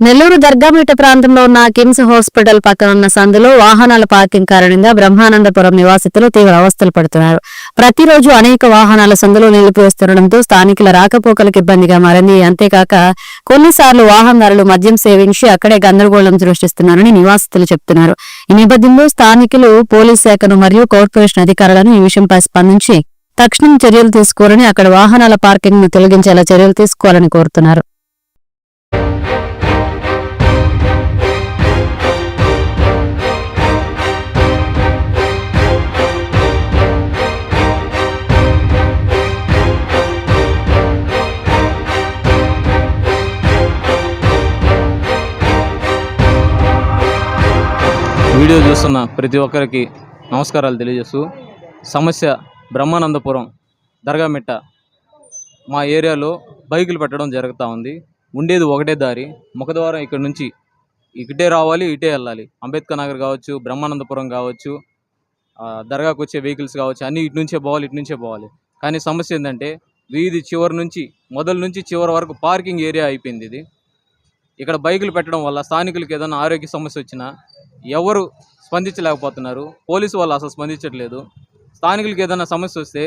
నెల్లూరు దర్గామిట్ట ప్రాంతంలో ఉన్న కిమ్స్ హాస్పిటల్ పక్కన ఉన్న సందులో వాహనాల పార్కింగ్ కారణంగా బ్రహ్మానందపురం నివాసితులు తీవ్ర అవస్థలు పడుతున్నారు. ప్రతిరోజు అనేక వాహనాల సందులో నిలిపివేస్తుండటంతో స్థానికుల రాకపోకలకు ఇబ్బందిగా మారింది. అంతేకాక కొన్నిసార్లు వాహనదారులు మద్యం సేవించి అక్కడే గందరగోళం సృష్టిస్తున్నారని నివాసితులు చెబుతున్నారు. ఈ నేపథ్యంలో స్థానికులు పోలీస్ శాఖను మరియు కార్పొరేషన్ అధికారులను ఈ విషయంపై స్పందించి తక్షణం చర్యలు తీసుకోవాలని, అక్కడ వాహనాల పార్కింగ్ ను తొలగించేలా చర్యలు తీసుకోవాలని కోరుతున్నారు. వీడియో చూస్తున్న ప్రతి ఒక్కరికి నమస్కారాలు తెలియజేస్తూ, సమస్య బ్రహ్మానందపురం దర్గామిట్ట మా ఏరియాలో బైకులు పెట్టడం జరుగుతూ ఉంది. ఉండేది ఒకటే దారి, ముఖద్వారం ఇక్కడ నుంచి ఇటే రావాలి, ఇటే వెళ్ళాలి. అంబేద్కర్ నగర్ కావచ్చు, బ్రహ్మానందపురం కావచ్చు, దర్గాకు వచ్చే వెహికల్స్ కావచ్చు, అన్నీ ఇటు నుంచే పోవాలి. కానీ సమస్య ఏంటంటే వీధి చివరి నుంచి మొదలు నుంచి చివరి వరకు పార్కింగ్ ఏరియా అయిపోయింది. ఇది ఇక్కడ బైకులు పెట్టడం వల్ల స్థానికులకి ఏదైనా ఆరోగ్య సమస్య వచ్చినా ఎవరు స్పందించలేకపోతున్నారు. పోలీసు వాళ్ళు అసలు స్పందించట్లేదు. స్థానికులకి ఏదైనా సమస్య వస్తే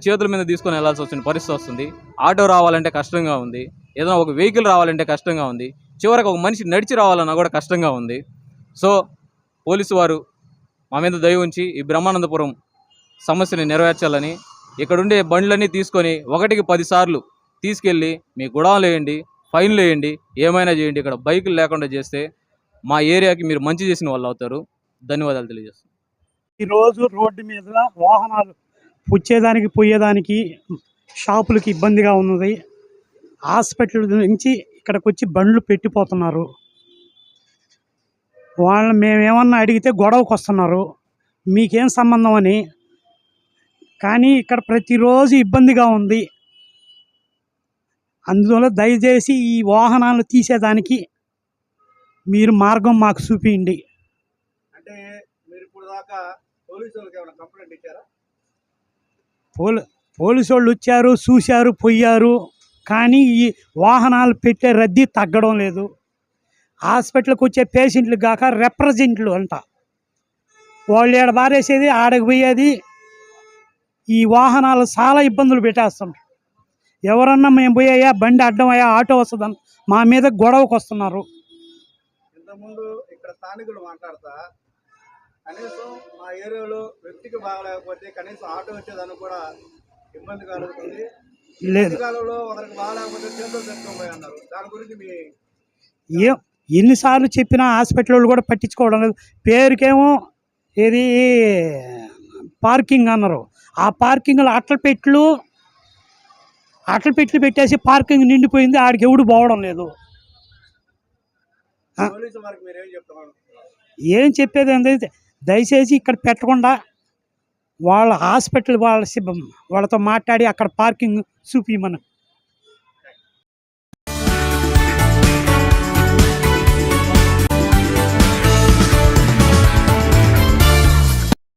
చేతుల మీద తీసుకొని వెళ్లాల్సి వచ్చిన పరిస్థితి వస్తుంది. ఆటో రావాలంటే కష్టంగా ఉంది, ఏదైనా ఒక వెహికల్ రావాలంటే కష్టంగా ఉంది, చివరికి ఒక మనిషి నడిచి రావాలన్నా కూడా కష్టంగా ఉంది. సో పోలీసు వారు మా మీద దయ ఉంచి ఈ బ్రహ్మానందపురం సమస్యని నెరవేర్చాలని, ఇక్కడుండే బండ్లన్నీ తీసుకొని 1కి 10 సార్లు తీసుకెళ్ళి మీ గుడాలు వేయండి, ఫైన్లు వేయండి, ఏమైనా చేయండి. ఇక్కడ బైకులు లేకుండా చేస్తే మా ఏరియాకి మీరు మంచి చేసిన వాళ్ళు అవుతారు. ధన్యవాదాలు తెలియజేస్తాను. ఈరోజు రోడ్డు మీద వాహనాలు వచ్చేదానికి పోయేదానికి షాపులకి ఇబ్బందిగా ఉన్నది. హాస్పిటల్ నుంచి ఇక్కడికి వచ్చి బండ్లు పెట్టిపోతున్నారు. వాళ్ళని మేమేమన్నా అడిగితే గొడవకు వస్తున్నారు, మీకేం సంబంధం అని. కానీ ఇక్కడ ప్రతిరోజు ఇబ్బందిగా ఉంది. అందువల్ల దయచేసి ఈ వాహనాలు తీసేదానికి మీరు మార్గం మాకు చూపించండి. అంటే మీరు ఇప్పుడు దాకా పోలీసు వాళ్ళకి ఏమైనా కంప్లైంట్ ఇచ్చారా? పోలీసు వాళ్ళు వచ్చారు, చూశారు, పోయారు. కానీ ఈ వాహనాలు పెట్టే రద్దీ తగ్గడం లేదు. హాస్పిటల్కి వచ్చే పేషెంట్లు కాక రిప్రజెంట్లు అంట, వాళ్ళు ఏడ బారేసేది ఆడకు పోయేది. ఈ వాహనాలు చాలా ఇబ్బందులు పెట్టేస్తుంటారు. ఎవరన్నా మేము పోయాయా, బండి అడ్డం అయ్యా, ఆటో వస్తుందని మా మీద గొడవకు వస్తున్నారు. ఇంతకుముందు ఇక్కడ స్థానికులు మాట్లాడతా కనీసం మా ఏరియాలో వ్యక్తికి బాగలేకపోతే కనీసం ఆటో వచ్చేదానికి కూడా ఇబ్బంది కలుగుతుంది. కాలంలో ఒకరికి బాగలేకపోతే చేతులు తెచ్చుకోబోయి అన్నారు. దాని గురించి మీ ఎన్నిసార్లు చెప్పినా హాస్పిటల్ వాళ్ళు కూడా పట్టించుకోవడం లేదు. పేరుకేమో ఏది పార్కింగ్ అన్నారు. ఆ పార్కింగ్లో అట్ల పెట్లు పెట్టేసి పార్కింగ్ నిండిపోయింది. ఆడికి ఎవడు పోవడం లేదు. ఏం చెప్పేది ఏంటంటే దయచేసి ఇక్కడ పెట్టకుండా వాళ్ళ హాస్పిటల్ వాళ్ళతో మాట్లాడి అక్కడ పార్కింగ్ చూపించమని